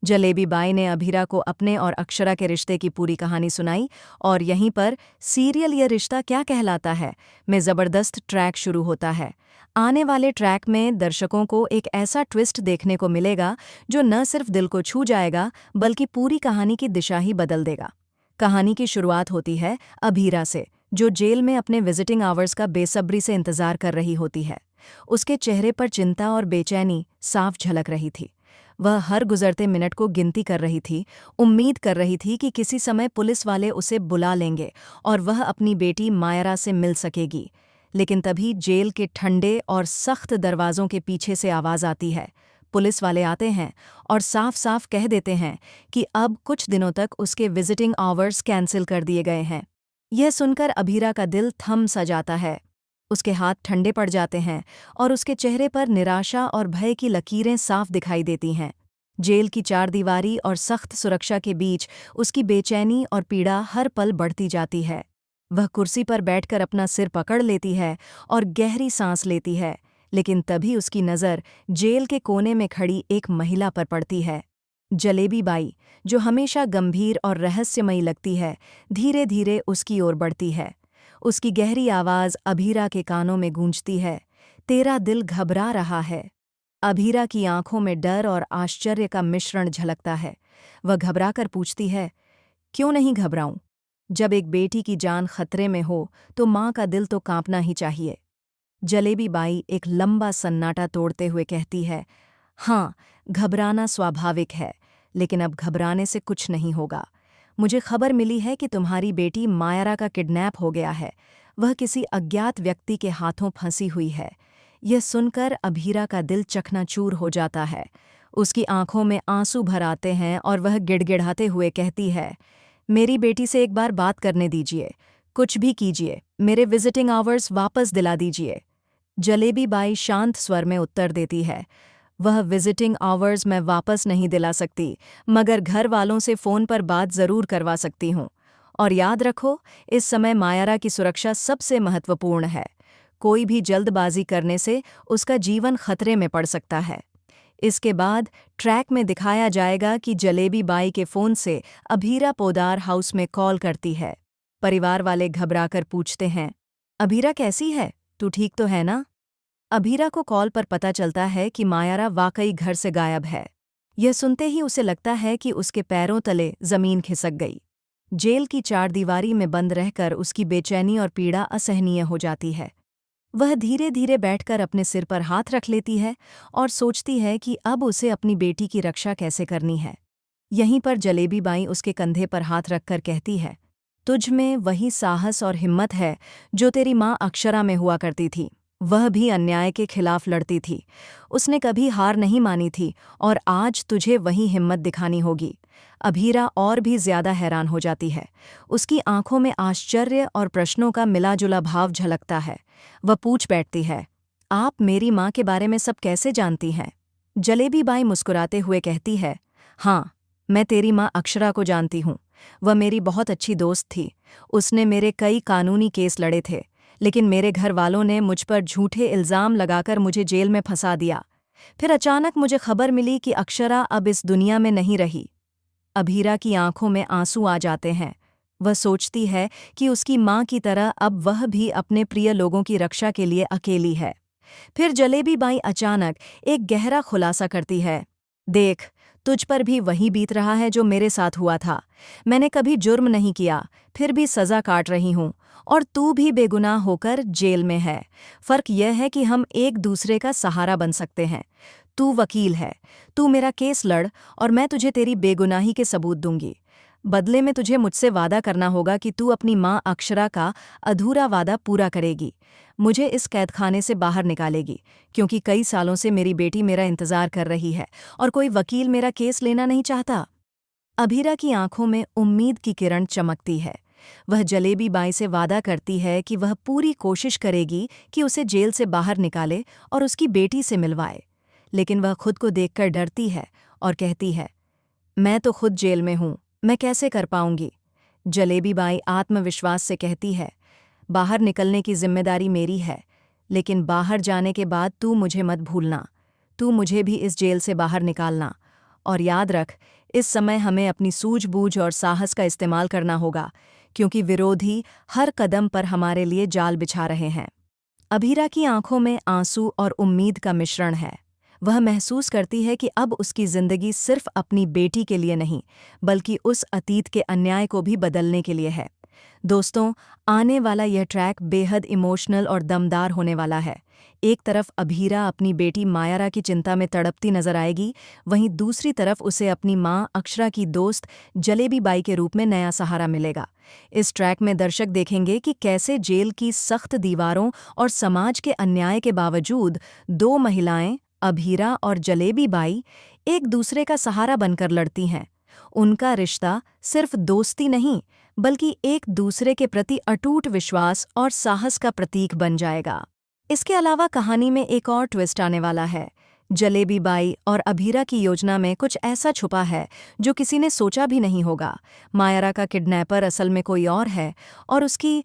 Jalebi by ने अभीरा को अपने और अक्षरा के रिश्ते की पूरी कहानी सुनाई और यहीं पर सीरियल ये रिश्ता क्या कहलाता है में ज़बरदस्त ट्रैक शुरू होता है। आने वाले ट्रैक में दर्शकों को एक ऐसा ट्विस्ट देखने को मिलेगा जो न सिर्फ दिल को छू जाएगा बल्कि पूरी कहानी की दिशा ही बदल देगा। कहानी की शुरुआत होती है अभीरा से, जो जेल में अपने विजिटिंग आवर्स का बेसब्री से इंतजार कर रही होती है। उसके चेहरे पर चिंता और बेचैनी साफ झलक रही थी। वह हर गुजरते मिनट को गिनती कर रही थी, उम्मीद कर रही थी कि किसी समय पुलिस वाले उसे बुला लेंगे और वह अपनी बेटी मायरा से मिल सकेगी। लेकिन तभी जेल के ठंडे और सख्त दरवाज़ों के पीछे से आवाज़ आती है। पुलिस वाले आते हैं और साफ साफ कह देते हैं कि अब कुछ दिनों तक उसके विजिटिंग आवर्स कैंसिल कर दिए गए हैं। यह सुनकर अभीरा का दिल थम सा जाता है। उसके हाथ ठंडे पड़ जाते हैं और उसके चेहरे पर निराशा और भय की लकीरें साफ दिखाई देती हैं। जेल की चारदीवारी और सख्त सुरक्षा के बीच उसकी बेचैनी और पीड़ा हर पल बढ़ती जाती है। वह कुर्सी पर बैठकर अपना सिर पकड़ लेती है और गहरी सांस लेती है, लेकिन तभी उसकी नज़र जेल के कोने में खड़ी एक महिला पर पड़ती है। जलेबी बाई, जो हमेशा गंभीर और रहस्यमयी लगती है, धीरे धीरे उसकी ओर बढ़ती है। उसकी गहरी आवाज़ अभीरा के कानों में गूंजती है, तेरा दिल घबरा रहा है। अभीरा की आंखों में डर और आश्चर्य का मिश्रण झलकता है। वह घबराकर पूछती है, क्यों नहीं घबराऊं? जब एक बेटी की जान खतरे में हो तो माँ का दिल तो कांपना ही चाहिए। जलेबी बाई एक लंबा सन्नाटा तोड़ते हुए कहती है, हाँ, घबराना स्वाभाविक है, लेकिन अब घबराने से कुछ नहीं होगा। मुझे खबर मिली है कि तुम्हारी बेटी मायरा का किडनैप हो गया है। वह किसी अज्ञात व्यक्ति के हाथों फंसी हुई है। यह सुनकर अभीरा का दिल चकनाचूर हो जाता है। उसकी आंखों में आंसू भर आते हैं और वह गिड़गिड़ाते हुए कहती है, मेरी बेटी से एक बार बात करने दीजिए, कुछ भी कीजिए, मेरे विजिटिंग आवर्स वापस दिला दीजिए। जलेबी बाई शांत स्वर में उत्तर देती है, वह विजिटिंग आवर्स मैं वापस नहीं दिला सकती, मगर घर वालों से फ़ोन पर बात ज़रूर करवा सकती हूँ। और याद रखो, इस समय मायरा की सुरक्षा सबसे महत्वपूर्ण है। कोई भी जल्दबाजी करने से उसका जीवन खतरे में पड़ सकता है। इसके बाद ट्रैक में दिखाया जाएगा कि जलेबी बाई के फ़ोन से अभीरा पोदार हाउस में कॉल करती है। परिवार वाले घबराकर पूछते हैं, अभीरा कैसी है? तू ठीक तो है ना? अभीरा को कॉल पर पता चलता है कि मायरा वाकई घर से गायब है। यह सुनते ही उसे लगता है कि उसके पैरों तले ज़मीन खिसक गई। जेल की चारदीवारी में बंद रहकर उसकी बेचैनी और पीड़ा असहनीय हो जाती है। वह धीरे धीरे बैठकर अपने सिर पर हाथ रख लेती है और सोचती है कि अब उसे अपनी बेटी की रक्षा कैसे करनी है। यहीं पर जलेबी बाई उसके कंधे पर हाथ रखकर कहती है, तुझ में वही साहस और हिम्मत है जो तेरी माँ अक्षरा में हुआ करती थी। वह भी अन्याय के खिलाफ लड़ती थी, उसने कभी हार नहीं मानी थी और आज तुझे वही हिम्मत दिखानी होगी। अभीरा और भी ज्यादा हैरान हो जाती है। उसकी आंखों में आश्चर्य और प्रश्नों का मिलाजुला भाव झलकता है। वह पूछ बैठती है, आप मेरी माँ के बारे में सब कैसे जानती हैं? जलेबी बाई मुस्कुराते हुए कहती है, हाँ, मैं तेरी माँ अक्षरा को जानती हूँ। वह मेरी बहुत अच्छी दोस्त थी। उसने मेरे कई कानूनी केस लड़े थे, लेकिन मेरे घर वालों ने मुझ पर झूठे इल्ज़ाम लगाकर मुझे जेल में फंसा दिया। फिर अचानक मुझे खबर मिली कि अक्षरा अब इस दुनिया में नहीं रही। अभीरा की आंखों में आंसू आ जाते हैं। वह सोचती है कि उसकी माँ की तरह अब वह भी अपने प्रिय लोगों की रक्षा के लिए अकेली है। फिर जलेबी बाई अचानक एक गहरा खुलासा करती है, देख, तुझ पर भी वही बीत रहा है जो मेरे साथ हुआ था। मैंने कभी जुर्म नहीं किया, फिर भी सज़ा काट रही हूँ, और तू भी बेगुनाह होकर जेल में है। फ़र्क यह है कि हम एक दूसरे का सहारा बन सकते हैं। तू वकील है, तू मेरा केस लड़ और मैं तुझे तेरी बेगुनाही के सबूत दूंगी। बदले में तुझे मुझसे वादा करना होगा कि तू अपनी माँ अक्षरा का अधूरा वादा पूरा करेगी, मुझे इस कैदखाने से बाहर निकालेगी, क्योंकि कई सालों से मेरी बेटी मेरा इंतज़ार कर रही है और कोई वकील मेरा केस लेना नहीं चाहता। अभीरा की आंखों में उम्मीद की किरण चमकती है। वह जलेबी बाई से वादा करती है कि वह पूरी कोशिश करेगी कि उसे जेल से बाहर निकाले और उसकी बेटी से मिलवाए। लेकिन वह खुद को देखकर डरती है और कहती है, मैं तो खुद जेल में हूँ, मैं कैसे कर पाऊंगी? जलेबी बाई आत्मविश्वास से कहती है, बाहर निकलने की जिम्मेदारी मेरी है, लेकिन बाहर जाने के बाद तू मुझे मत भूलना। तू मुझे भी इस जेल से बाहर निकालना, और याद रख, इस समय हमें अपनी सूझबूझ और साहस का इस्तेमाल करना होगा, क्योंकि विरोधी हर कदम पर हमारे लिए जाल बिछा रहे हैं। अभीरा की आंखों में आंसू और उम्मीद का मिश्रण है। वह महसूस करती है कि अब उसकी जिंदगी सिर्फ अपनी बेटी के लिए नहीं, बल्कि उस अतीत के अन्याय को भी बदलने के लिए है। दोस्तों, आने वाला यह ट्रैक बेहद इमोशनल और दमदार होने वाला है। एक तरफ अभीरा अपनी बेटी मायरा की चिंता में तड़पती नजर आएगी, वहीं दूसरी तरफ उसे अपनी मां अक्षरा की दोस्त जलेबी बाई के रूप में नया सहारा मिलेगा। इस ट्रैक में दर्शक देखेंगे कि कैसे जेल की सख्त दीवारों और समाज के अन्याय के बावजूद दो महिलाएं, अभीरा और जलेबी बाई, एक दूसरे का सहारा बनकर लड़ती हैं। उनका रिश्ता सिर्फ दोस्ती नहीं, बल्कि एक दूसरे के प्रति अटूट विश्वास और साहस का प्रतीक बन जाएगा। इसके अलावा कहानी में एक और ट्विस्ट आने वाला है। जलेबी बाई और अभीरा की योजना में कुछ ऐसा छुपा है जो किसी ने सोचा भी नहीं होगा। मायरा का किडनैपर असल में कोई और है, और उसकी